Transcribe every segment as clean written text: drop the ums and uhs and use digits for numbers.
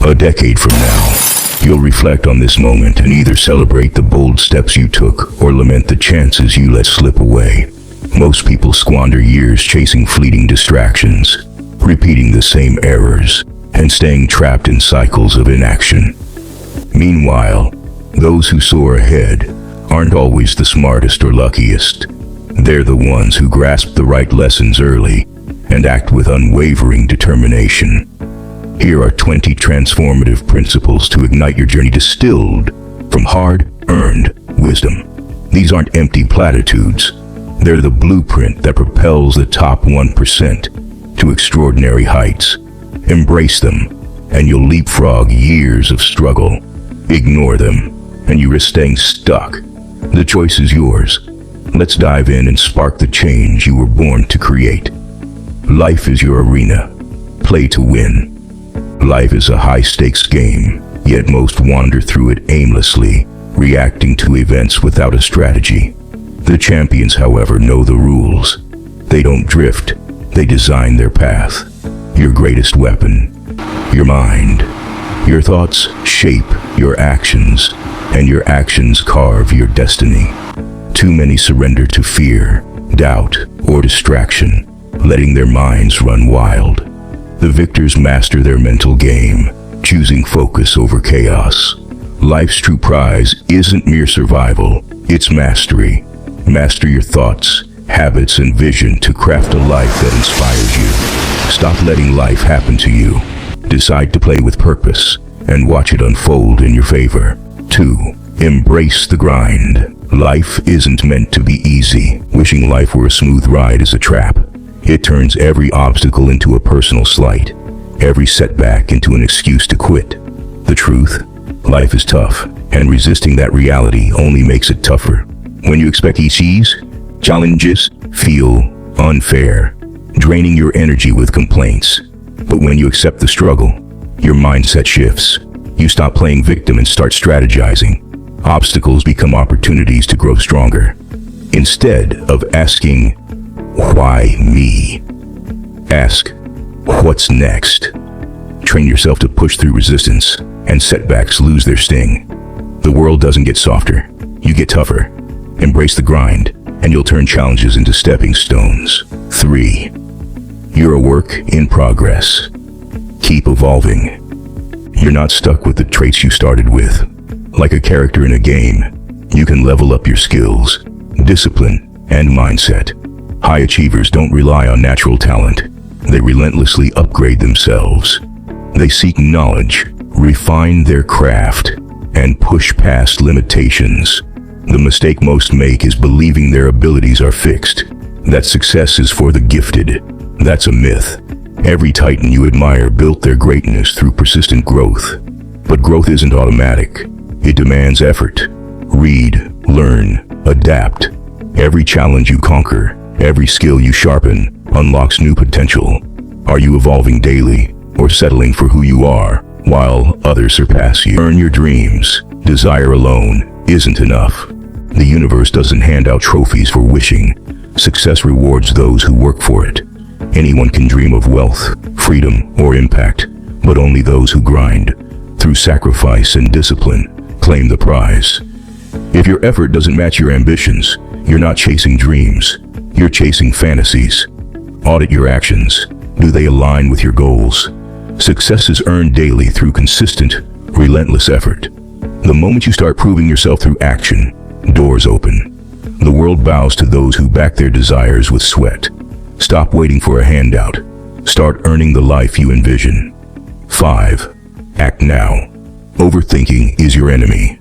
A decade from now, you'll reflect on this moment and either celebrate the bold steps you took or lament the chances you let slip away. Most people squander years chasing fleeting distractions, repeating the same errors, and staying trapped in cycles of inaction. Meanwhile, those who soar ahead aren't always the smartest or luckiest. They're the ones who grasp the right lessons early and act with unwavering determination. Here are 20 transformative principles to ignite your journey, distilled from hard-earned wisdom. These aren't empty platitudes. They're the blueprint that propels the top 1% to extraordinary heights. Embrace them, and you'll leapfrog years of struggle. Ignore them, and you risk staying stuck. The choice is yours. Let's dive in and spark the change you were born to create. Life is your arena. Play to win. Life is a high-stakes game, yet most wander through it aimlessly, reacting to events without a strategy. The champions, however, know the rules. They don't drift, they design their path. Your greatest weapon, your mind. Your thoughts shape your actions, and your actions carve your destiny. Too many surrender to fear, doubt, or distraction, letting their minds run wild. The victors master their mental game, choosing focus over chaos. Life's true prize isn't mere survival, it's mastery. Master your thoughts, habits, and vision to craft a life that inspires you. Stop letting life happen to you. Decide to play with purpose and watch it unfold in your favor. 2. Embrace the grind. Life isn't meant to be easy. Wishing life were a smooth ride is a trap. It turns every obstacle into a personal slight, every setback into an excuse to quit. The truth? Life is tough, and resisting that reality only makes it tougher. When you expect ease, challenges feel unfair, draining your energy with complaints. But when you accept the struggle, your mindset shifts. You stop playing victim and start strategizing. Obstacles become opportunities to grow stronger. Instead of asking, "Why me?" ask, "What's next?" Train yourself to push through resistance, and setbacks lose their sting. The world doesn't get softer, you get tougher. Embrace the grind, and you'll turn challenges into stepping stones. 3. You're a work in progress. Keep evolving. You're not stuck with the traits you started with. Like a character in a game, you can level up your skills, discipline, and mindset. High achievers don't rely on natural talent. They relentlessly upgrade themselves. They seek knowledge, refine their craft, and push past limitations. The mistake most make is believing their abilities are fixed, that success is for the gifted. That's a myth. Every titan you admire built their greatness through persistent growth. But growth isn't automatic. It demands effort. Read, learn, adapt. Every challenge you conquer, every skill you sharpen, unlocks new potential. Are you evolving daily, or settling for who you are, while others surpass you? Earn your dreams. Desire alone isn't enough. The universe doesn't hand out trophies for wishing. Success rewards those who work for it. Anyone can dream of wealth, freedom, or impact, but only those who grind. Through sacrifice and discipline, claim the prize. If your effort doesn't match your ambitions, you're not chasing dreams, you're chasing fantasies. Audit your actions. Do they align with your goals? Success is earned daily through consistent, relentless effort. The moment you start proving yourself through action, doors open. The world bows to those who back their desires with sweat. Stop waiting for a handout. Start earning the life you envision. 5. Act now. Overthinking is your enemy.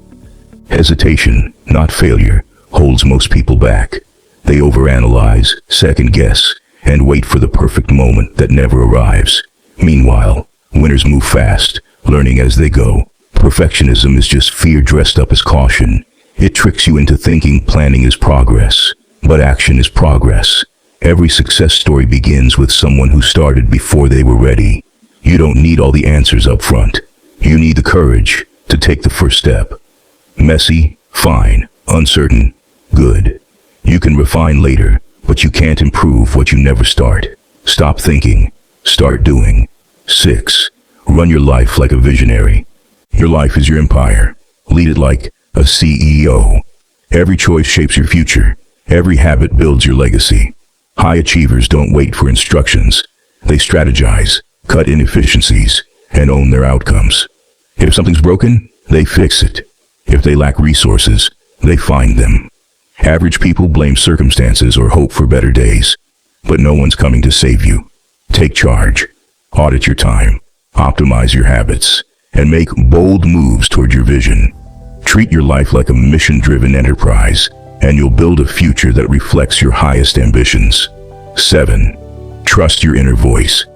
Hesitation, not failure, holds most people back. They overanalyze, second-guess, and wait for the perfect moment that never arrives. Meanwhile, winners move fast, learning as they go. Perfectionism is just fear dressed up as caution. It tricks you into thinking planning is progress, but action is progress. Every success story begins with someone who started before they were ready. You don't need all the answers up front. You need the courage to take the first step. Messy, fine. Uncertain, good. You can refine later, but you can't improve what you never start. Stop thinking, start doing. 6. Run your life like a visionary. Your life is your empire. Lead it like a CEO. Every choice shapes your future. Every habit builds your legacy. High achievers don't wait for instructions. They strategize, cut inefficiencies, and own their outcomes. If something's broken, they fix it. If they lack resources, they find them. Average people blame circumstances or hope for better days. But no one's coming to save you. Take charge. Audit your time. Optimize your habits. And make bold moves toward your vision. Treat your life like a mission-driven enterprise, and you'll build a future that reflects your highest ambitions. 7. Trust your inner voice.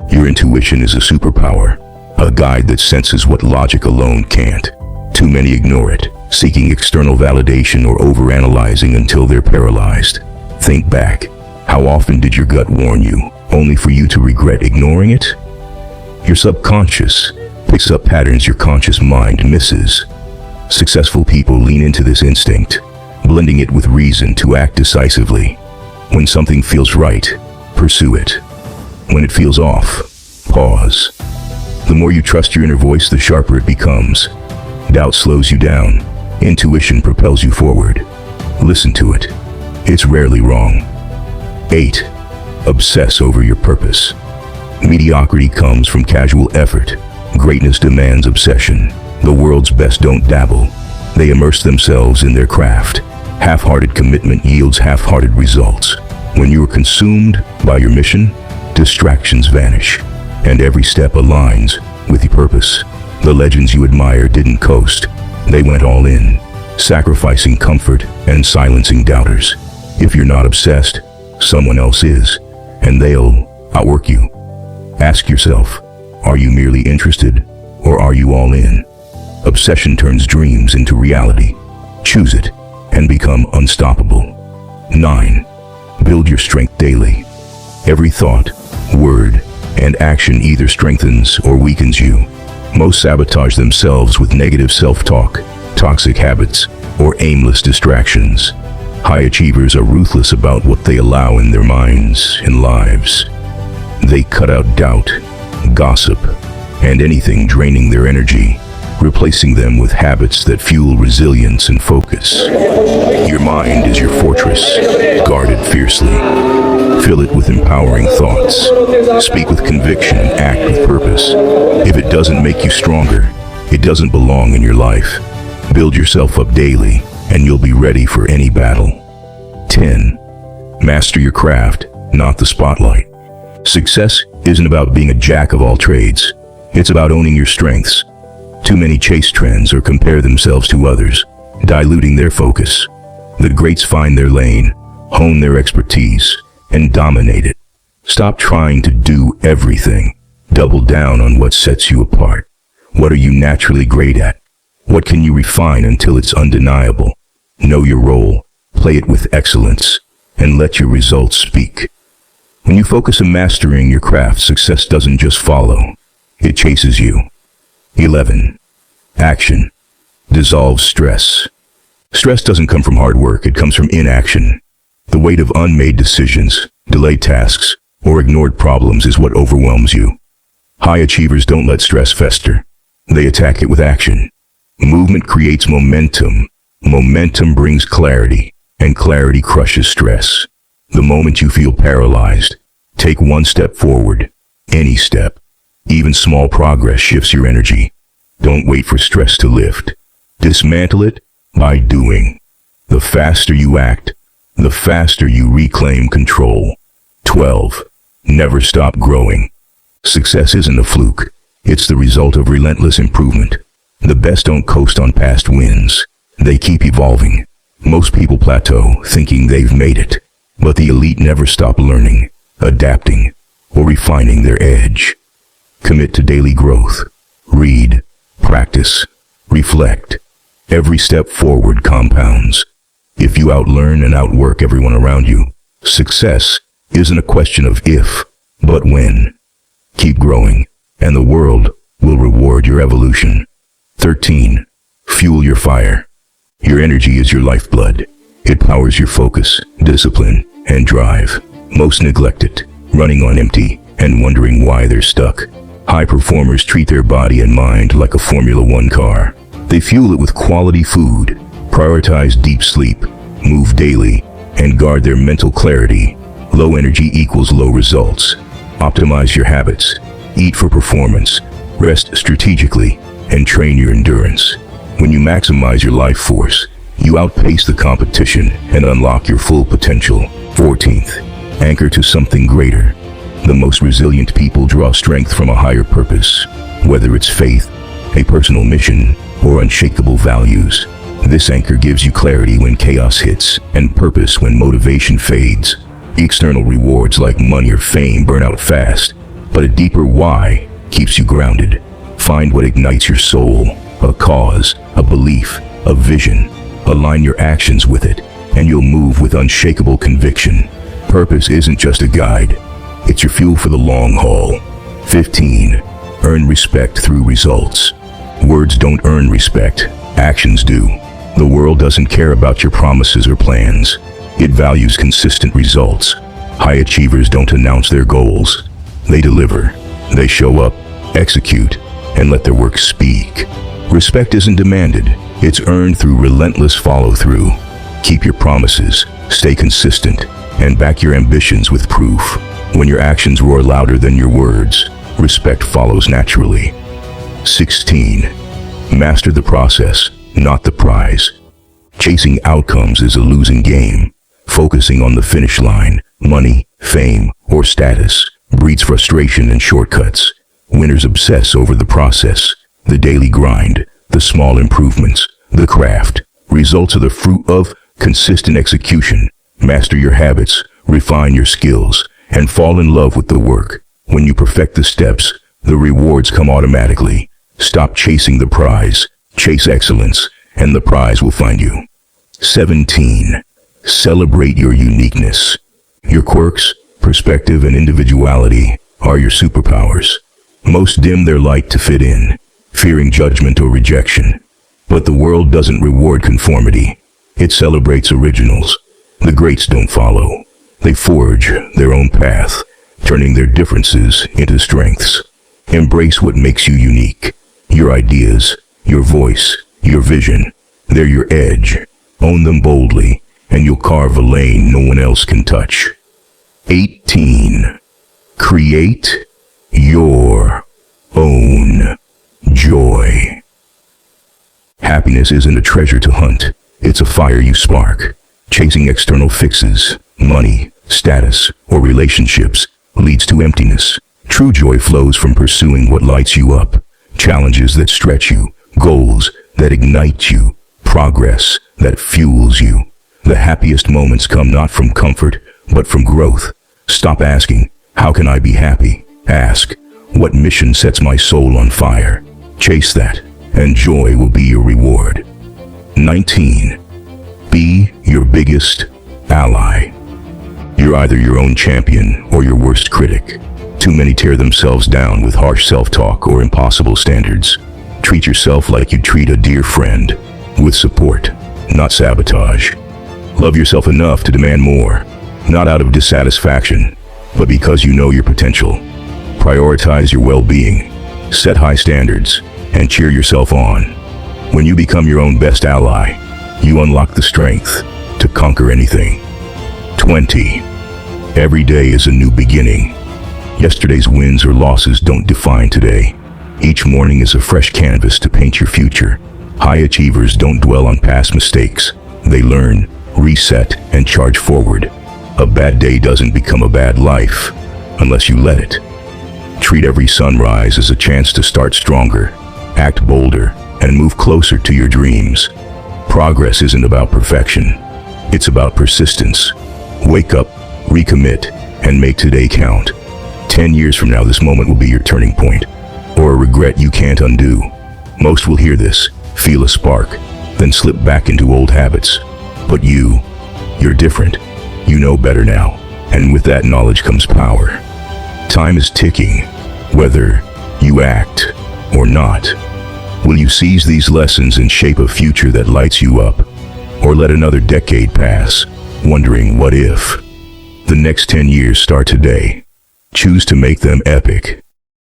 Your intuition is a superpower, a guide that senses what logic alone can't. Too many ignore it, seeking external validation or overanalyzing until they're paralyzed. Think back. How often did your gut warn you, only for you to regret ignoring it? Your subconscious picks up patterns your conscious mind misses. Successful people lean into this instinct, blending it with reason to act decisively. When something feels right, pursue it. When it feels off, pause. The more you trust your inner voice, the sharper it becomes. Doubt slows you down. Intuition propels you forward. Listen to it. It's rarely wrong. 8. Obsess over your purpose. Mediocrity comes from casual effort. Greatness demands obsession. The world's best don't dabble. They immerse themselves in their craft. Half-hearted commitment yields half-hearted results. When you are consumed by your mission, distractions vanish, and every step aligns with your purpose. The legends you admire didn't coast. They went all in, sacrificing comfort and silencing doubters. If you're not obsessed, someone else is, and they'll outwork you. Ask yourself, are you merely interested, or are you all in? Obsession turns dreams into reality. Choose it, and become unstoppable. 9. Build your strength daily. Every thought, word, and action either strengthens or weakens you. Most sabotage themselves with negative self-talk, toxic habits, or aimless distractions. High achievers are ruthless about what they allow in their minds and lives. They cut out doubt, gossip, and anything draining their energy, replacing them with habits that fuel resilience and focus. Your mind is your fortress. Guard it fiercely. Fill it with empowering thoughts. Speak with conviction and act with purpose. If it doesn't make you stronger, it doesn't belong in your life. Build yourself up daily, and you'll be ready for any battle. 10. Master your craft, not the spotlight. Success isn't about being a jack of all trades. It's about owning your strengths. Too many chase trends or compare themselves to others, diluting their focus. The greats find their lane, hone their expertise, and dominate it. Stop trying to do everything. Double down on what sets you apart. What are you naturally great at? What can you refine until it's undeniable? Know your role, play it with excellence, and let your results speak. When you focus on mastering your craft, success doesn't just follow. It chases you. 11. Action. Dissolve stress. Stress doesn't come from hard work, it comes from inaction. The weight of unmade decisions, delayed tasks, or ignored problems is what overwhelms you. High achievers don't let stress fester. They attack it with action. Movement creates momentum. Momentum brings clarity, and clarity crushes stress. The moment you feel paralyzed, take one step forward. Any step. Even small progress shifts your energy. Don't wait for stress to lift. Dismantle it by doing. The faster you act, the faster you reclaim control. 12. Never stop growing. Success isn't a fluke. It's the result of relentless improvement. The best don't coast on past wins. They keep evolving. Most people plateau, thinking they've made it. But the elite never stop learning, adapting, or refining their edge. Commit to daily growth. Read, practice, reflect. Every step forward compounds. If you outlearn and outwork everyone around you, success isn't a question of if, but when. Keep growing, and the world will reward your evolution. 13. Fuel your fire. Your energy is your lifeblood. It powers your focus, discipline, and drive. Most neglect it, running on empty and wondering why they're stuck. High performers treat their body and mind like a Formula One car. They fuel it with quality food, prioritize deep sleep, move daily, and guard their mental clarity. Low energy equals low results. Optimize your habits, eat for performance, rest strategically, and train your endurance. When you maximize your life force, you outpace the competition and unlock your full potential. 14th, anchor to something greater. The most resilient people draw strength from a higher purpose, whether it's faith, a personal mission, or unshakable values. This anchor gives you clarity when chaos hits and purpose when motivation fades. External rewards like money or fame burn out fast, but a deeper why keeps you grounded. Find what ignites your soul, a cause, a belief, a vision. Align your actions with it, and you'll move with unshakable conviction. Purpose isn't just a guide, it's your fuel for the long haul. 15. Earn respect through results. Words don't earn respect, actions do. The world doesn't care about your promises or plans. It values consistent results. High achievers don't announce their goals. They deliver. They show up, execute, and let their work speak. Respect isn't demanded. It's earned through relentless follow-through. Keep your promises, stay consistent, and back your ambitions with proof. When your actions roar louder than your words, respect follows naturally. 16. Master the process, not the prize. Chasing outcomes is a losing game. Focusing on the finish line, money, fame, or status, breeds frustration and shortcuts. Winners obsess over the process, the daily grind, the small improvements, the craft. Results are the fruit of consistent execution. Master your habits, refine your skills, and fall in love with the work. When you perfect the steps, the rewards come automatically. Stop chasing the prize, chase excellence, and the prize will find you. 17. Celebrate your uniqueness. Your quirks, perspective, and individuality are your superpowers. Most dim their light to fit in, fearing judgment or rejection. But the world doesn't reward conformity. It celebrates originals. The greats don't follow. They forge their own path, turning their differences into strengths. Embrace what makes you unique. Your ideas, your voice, your vision. They're your edge. Own them boldly, and you'll carve a lane no one else can touch. 18. Create your own joy. Happiness isn't a treasure to hunt. It's a fire you spark. Chasing external fixes, money, status, or relationships leads to emptiness. True joy flows from pursuing what lights you up. Challenges that stretch you, goals that ignite you, progress that fuels you. The happiest moments come not from comfort, but from growth. Stop asking, how can I be happy? Ask, what mission sets my soul on fire? Chase that, and joy will be your reward. 19. Be your biggest ally. You're either your own champion or your worst critic. Too many tear themselves down with harsh self-talk or impossible standards. Treat yourself like you treat a dear friend, with support, not sabotage. Love yourself enough to demand more, not out of dissatisfaction, but because you know your potential. Prioritize your well-being, set high standards, and cheer yourself on. When you become your own best ally, you unlock the strength to conquer anything. 20. Every day is a new beginning. Yesterday's wins or losses don't define today. Each morning is a fresh canvas to paint your future. High achievers don't dwell on past mistakes. They learn, reset, and charge forward. A bad day doesn't become a bad life unless you let it. Treat every sunrise as a chance to start stronger, act bolder, and move closer to your dreams. Progress isn't about perfection. It's about persistence. Wake up, recommit, and make today count. 10 years from now, this moment will be your turning point, or a regret you can't undo. Most will hear this, feel a spark, then slip back into old habits. But you're different. You know better now, and with that knowledge comes power. Time is ticking, whether you act or not. Will you seize these lessons and shape a future that lights you up, or let another decade pass, wondering what if? The next 10 years start today. Choose to make them epic.